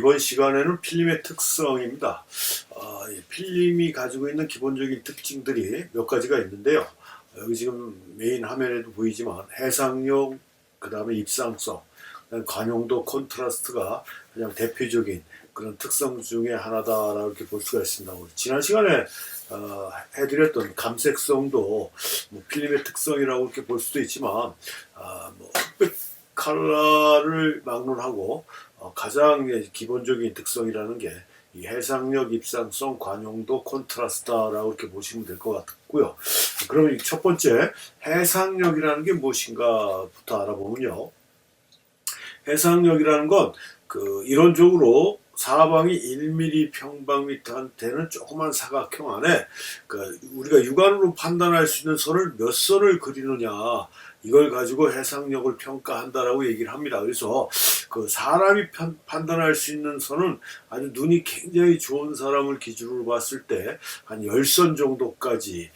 이번 시간에는 필름의 특성입니다. 필름이 가지고 있는 기본적인 특징들이 몇 가지가 있는데요. 여기 지금 메인 화면에도 보이지만 해상력, 그 다음에 입상성, 관용도, 콘트라스트가 그냥 대표적인 그런 특성 중에 하나다라고 이렇게 볼 수가 있습니다. 지난 시간에 해드렸던 감색성도 뭐 필름의 특성이라고 이렇게 볼 수도 있지만 뭐 흑백 컬러를 막론하고 가장 기본적인 특성이라는 게 이 해상력, 입상성, 관용도, 콘트라스트라고 이렇게 보시면 될 것 같고요. 그러면 첫 번째 해상력이라는 게 무엇인가부터 알아보면요. 해상력이라는 건 이론적으로 사방이 1mm 평방미터 되는 조그만 사각형 안에 우리가 육안으로 판단할 수 있는 선을 몇 선을 그리느냐, 이걸 가지고 해상력을 평가한다라고 얘기를 합니다. 그래서 사람이 판단할 수 있는 선은 아주 눈이 굉장히 좋은 사람을 기준으로 봤을 때 한 10선 정도까지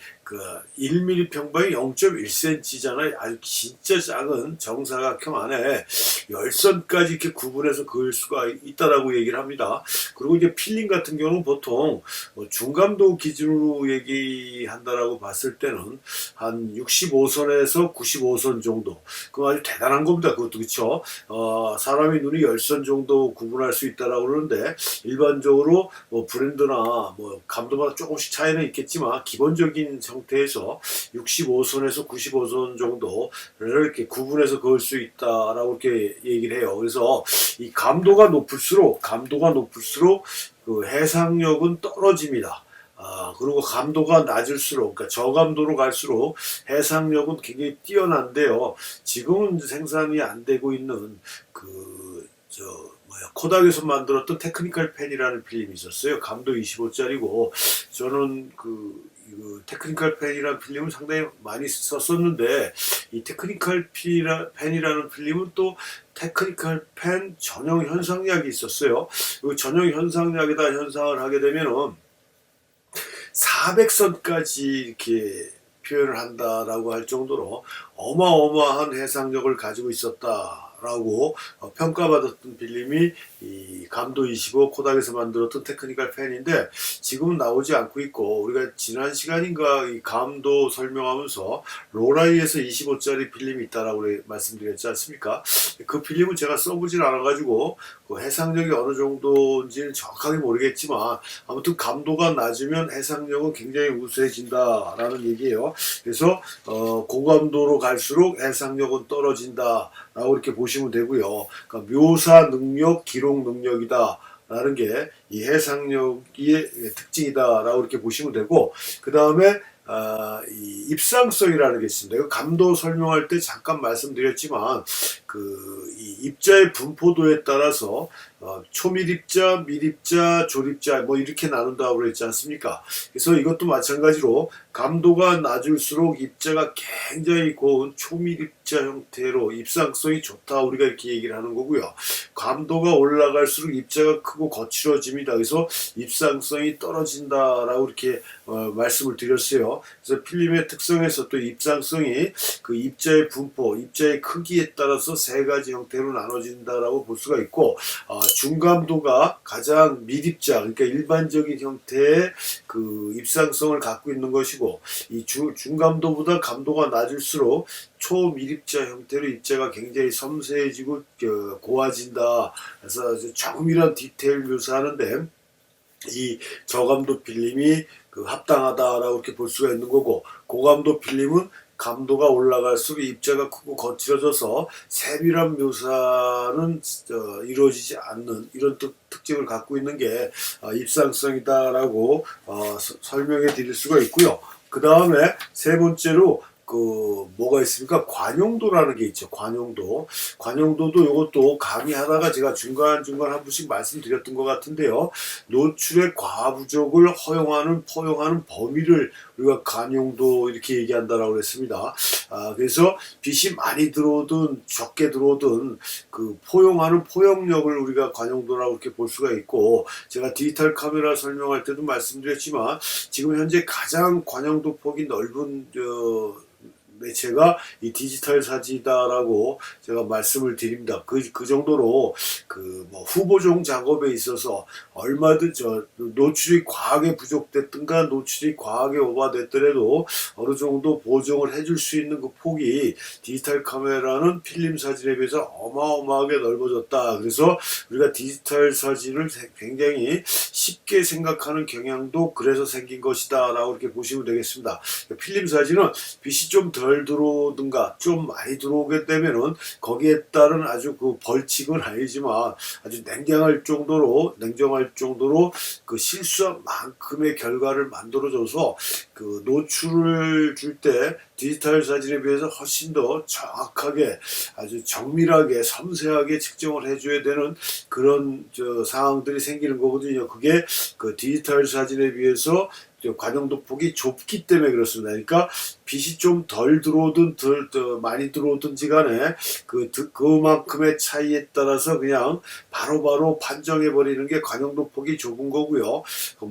1mm 평방이 0.1cm잖아요. 아주 진짜 작은 정사각형 안에 10선까지 이렇게 구분해서 그을 수가 있다라고 얘기를 합니다. 그리고 이제 필름 같은 경우는 보통 중감도 기준으로 얘기한다라고 봤을 때는 한 65선에서 95선 정도. 그거 아주 대단한 겁니다. 그것도 그렇죠. 사람이 눈이 10선 정도 구분할 수 있다라고 그러는데 일반적으로 브랜드나 감도마다 조금씩 차이는 있겠지만 기본적인 형태에서 65선에서 95선 정도를 이렇게 구분해서 그을 수 있다라고 이렇게 얘기를 해요. 그래서 이 감도가 높을수록 그 해상력은 떨어집니다. 그리고 감도가 낮을수록, 그러니까 저감도로 갈수록 해상력은 굉장히 뛰어난데요. 지금은 생산이 안 되고 있는 코닥에서 만들었던 테크니컬 펜이라는 필름이 있었어요. 감도 25짜리고 저는 테크니컬 펜이라는 필름을 상당히 많이 썼었는데 이 테크니컬 펜이라는 필름은 또 테크니컬 펜 전용 현상약이 있었어요. 그 전용 현상약에다 현상을 하게 되면은 400선까지 이렇게 표현을 한다라고 할 정도로 어마어마한 해상력을 가지고 있었다라고 평가받았던 필름이 이 감도 25 코닥에서 만들었던 테크니컬 펜인데 지금은 나오지 않고 있고, 우리가 지난 시간인가 이 감도 설명하면서 로라이에서 25짜리 필름이 있다라고 말씀드렸지 않습니까? 그 필름은 제가 써보질 않아가지고 해상력이 어느 정도인지는 정확하게 모르겠지만 아무튼 감도가 낮으면 해상력은 굉장히 우수해진다라는 얘기예요. 그래서 고감도로 갈수록 해상력은 떨어진다라고 이렇게 보시면 되고요. 그러니까 묘사 능력, 기록 능력이다 라는 게 이 해상력의 특징이다라고 이렇게 보시면 되고, 그 다음에 이 입상성이라는 게 있습니다. 이거 감도 설명할 때 잠깐 말씀드렸지만 이 입자의 분포도에 따라서 초밀입자, 밀입자, 조립자 이렇게 나눈다고 그랬지 않습니까? 그래서 이것도 마찬가지로 감도가 낮을수록 입자가 굉장히 고운 초밀입자 형태로 입상성이 좋다, 우리가 이렇게 얘기를 하는 거고요. 감도가 올라갈수록 입자가 크고 거칠어집니다. 그래서 입상성이 떨어진다라고 이렇게 말씀을 드렸어요. 그래서 필름의 특성에서 또 입상성이 입자의 분포, 입자의 크기에 따라서 세 가지 형태로 나눠진다라고 볼 수가 있고, 중감도가 가장 밀입자, 그러니까 일반적인 형태의 입상성을 갖고 있는 것이고, 이 중감도보다 감도가 낮을수록 초밀입자 형태로 입자가 굉장히 섬세해지고 고와진다. 그래서 조금이란 디테일 묘사하는데 이 저감도 필름이 합당하다라고 이렇게 볼 수가 있는 거고, 고감도 필름은 감도가 올라갈수록 입자가 크고 거칠어져서 세밀한 묘사는 이루어지지 않는 이런 특징을 갖고 있는 게 입상성이다라고 설명해 드릴 수가 있고요. 그 다음에 세 번째로 뭐가 있습니까? 관용도라는 게 있죠. 관용도도 이것도 강의하다가 제가 중간중간 한 번씩 말씀드렸던 것 같은데요. 노출의 과부족을 포용하는 범위를 우리가 관용도 이렇게 얘기한다라고 그랬습니다. 그래서 빛이 많이 들어오든 적게 들어오든 포용하는 포용력을 우리가 관용도라고 이렇게 볼 수가 있고, 제가 디지털 카메라 설명할 때도 말씀드렸지만 지금 현재 가장 관용도 폭이 넓은 매체가 이 디지털 사진이다라고 제가 말씀을 드립니다. 그 정도로 그 뭐 후보종 작업에 있어서 얼마든 노출이 과하게 부족됐든가 노출이 과하게 오버됐더라도 어느 정도 보정을 해줄 수 있는 그 폭이 디지털 카메라는 필름 사진에 비해서 어마어마하게 넓어졌다. 그래서 우리가 디지털 사진을 굉장히 쉽게 생각하는 경향도 그래서 생긴 것이다 라고 이렇게 보시면 되겠습니다. 필름 사진은 빛이 좀 덜 들어오든가 좀 많이 들어오게 되면은 거기에 따른 아주 그 벌칙은 아니지만 아주 냉정할 정도로 그 실수한 만큼의 결과를 만들어줘서 그 노출을 줄 때 디지털 사진에 비해서 훨씬 더 정확하게 아주 정밀하게 섬세하게 측정을 해줘야 되는 그런 상황들이 생기는 거거든요. 그게 그 디지털 사진에 비해서 관용도 폭이 좁기 때문에 그렇습니다. 그러니까 빛이 좀 덜 들어오든 더 많이 들어오든지 간에 그만큼의 차이에 따라서 그냥 바로바로 판정해 버리는 게 관용도 폭이 좁은 거고요.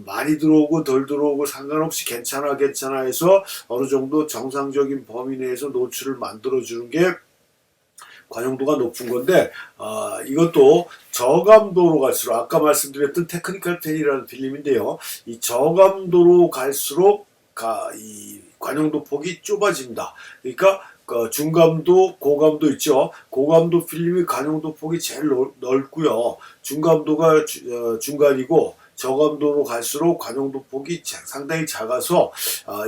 많이 들어오고 덜 들어오고 상관없이 괜찮아 해서 어느 정도 정상적인 범위 내에서 노출을 만들어 주는 게 관용도가 높은 건데 이것도 저감도로 갈수록 아까 말씀드렸던 테크니컬 10이라는 필름인데요. 이 저감도로 갈수록 이 관용도 폭이 좁아집니다. 그러니까 중감도, 고감도 있죠. 고감도 필름이 관용도 폭이 제일 넓고요. 중감도가 중간이고 저감도로 갈수록 관용도 폭이 상당히 작아서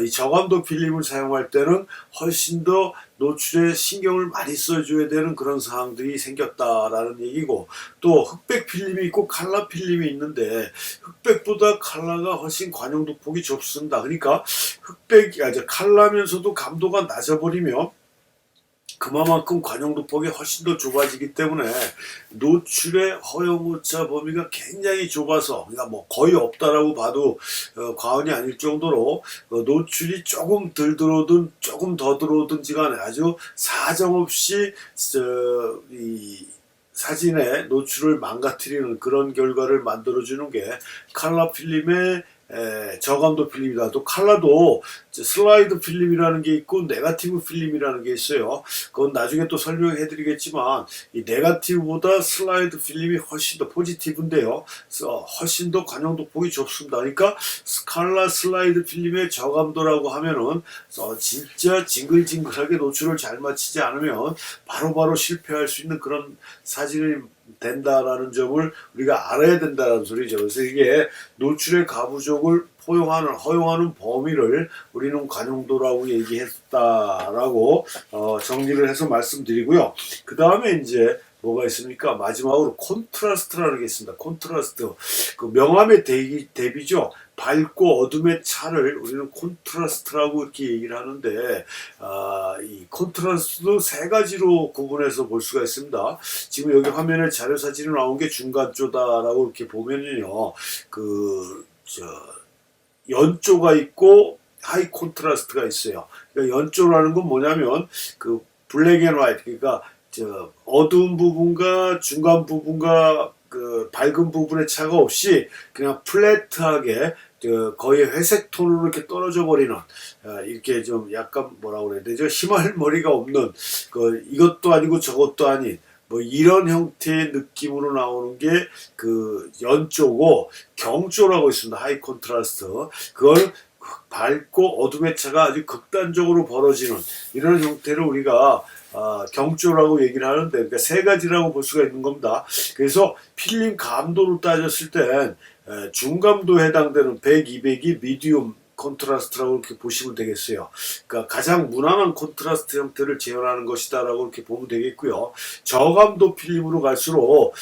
이 저감도 필름을 사용할 때는 훨씬 더 노출에 신경을 많이 써줘야 되는 그런 상황들이 생겼다라는 얘기고, 또 흑백 필름이 있고 칼라 필름이 있는데 흑백보다 칼라가 훨씬 관용도 폭이 좁습니다. 그러니까 칼라면서도 감도가 낮아버리면 그만큼 관용도 폭이 훨씬 더 좁아지기 때문에 노출의 허용오차 범위가 굉장히 좁아서, 그러니까 뭐 거의 없다라고 봐도 과언이 아닐 정도로 노출이 조금 덜 들어오든 조금 더 들어오든지 간에 아주 사정없이 이 사진의 노출을 망가뜨리는 그런 결과를 만들어주는 게 칼라 필름의 저감도 필름이다. 또 칼라도 슬라이드 필름이라는 게 있고 네거티브 필름이라는 게 있어요. 그건 나중에 또 설명해 드리겠지만 이 네거티브보다 슬라이드 필름이 훨씬 더 포지티브인데요. 훨씬 더 관용도 폭이 좁습니다. 그러니까 칼라 슬라이드 필름의 저감도라고 하면은 진짜 징글징글하게 노출을 잘 맞추지 않으면 바로바로 실패할 수 있는 그런 사진이 된다라는 점을 우리가 알아야 된다는 소리죠. 그래서 이게 노출의 가부족을 허용하는 범위를 우리는 관용도라고 얘기했다라고 정리를 해서 말씀드리고요. 그 다음에 이제 뭐가 있습니까? 마지막으로 콘트라스트라는 게 있습니다. 콘트라스트. 그 명암의 대비죠. 밝고 어둠의 차를 우리는 콘트라스트라고 이렇게 얘기를 하는데, 이 콘트라스트도 세 가지로 구분해서 볼 수가 있습니다. 지금 여기 화면에 자료 사진이 나온 게 중간조다라고 이렇게 보면은요, 연조가 있고 하이 콘트라스트가 있어요. 그러니까 연조라는 건 뭐냐면 그 블랙 앤 화이트, 그러니까 어두운 부분과 중간 부분과 그 밝은 부분의 차가 없이 그냥 플랫하게 거의 회색 톤으로 이렇게 떨어져 버리는, 이렇게 좀 약간 뭐라고 그래야 되죠? 희말머리가 없는, 이것도 아니고 저것도 아닌 뭐 이런 형태의 느낌으로 나오는 게 그 연조고, 경조라고 있습니다. 하이 콘트라스트. 그걸 밝고 어둠의 차가 아주 극단적으로 벌어지는 이런 형태를 우리가 경조라고 얘기를 하는데, 그러니까 세 가지라고 볼 수가 있는 겁니다. 그래서 필름 감도로 따졌을 땐 중감도에 해당되는 100, 200이 미디움 콘트라스트라고 이렇게 보시면 되겠어요. 그러니까 가장 무난한 콘트라스트 형태를 재현하는 것이다라고 이렇게 보면 되겠고요. 저감도 필름으로 갈수록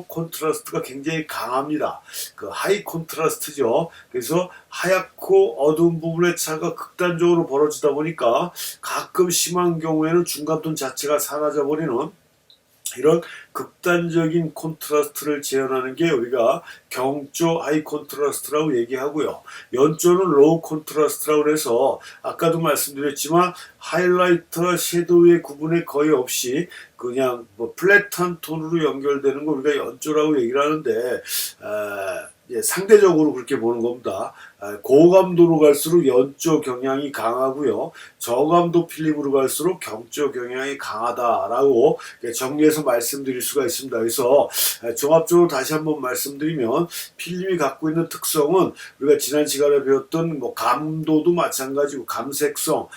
콘트라스트가 굉장히 강합니다. 그 하이 콘트라스트죠. 그래서 하얗고 어두운 부분의 차가 극단적으로 벌어지다 보니까 가끔 심한 경우에는 중감도 자체가 사라져 버리는 이런 극단적인 콘트라스트를 재현하는 게 우리가 경조 하이 콘트라스트라고 얘기하고요. 연조는 로우 콘트라스트라고 해서 아까도 말씀드렸지만 하이라이터와 섀도우의 구분이 거의 없이 그냥 뭐 플랫한 톤으로 연결되는 거 우리가 연조라고 얘기를 하는데, 상대적으로 그렇게 보는 겁니다. 고감도로 갈수록 연조 경향이 강하고요. 저감도 필름으로 갈수록 경조 경향이 강하다라고 정리해서 말씀드릴 수가 있습니다. 그래서 종합적으로 다시 한번 말씀드리면 필름이 갖고 있는 특성은 우리가 지난 시간에 배웠던 뭐 감도도 마찬가지고 감색성,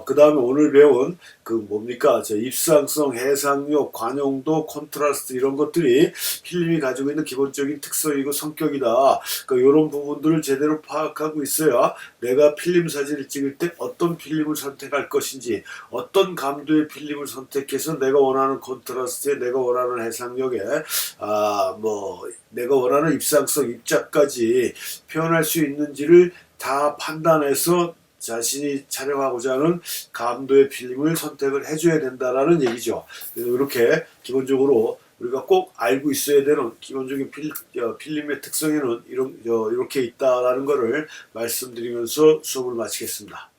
그 다음에 오늘 배운 그 뭡니까? 입상성, 해상력, 관용도, 콘트라스트 이런 것들이 필름이 가지고 있는 기본적인 특성이고 성격이다. 이런 부분들을 제대로 파악하고 있어야 내가 필름 사진을 찍을 때 어떤 필름을 선택할 것인지, 어떤 감도의 필름을 선택해서 내가 원하는 콘트라스트에, 내가 원하는 해상력에, 내가 원하는 입상성, 입자까지 표현할 수 있는지를 다 판단해서 자신이 촬영하고자 하는 감도의 필름을 선택을 해줘야 된다라는 얘기죠. 그래서 이렇게 기본적으로 우리가 꼭 알고 있어야 되는 기본적인 필름의 특성에는 이렇게 있다라는 것을 말씀드리면서 수업을 마치겠습니다.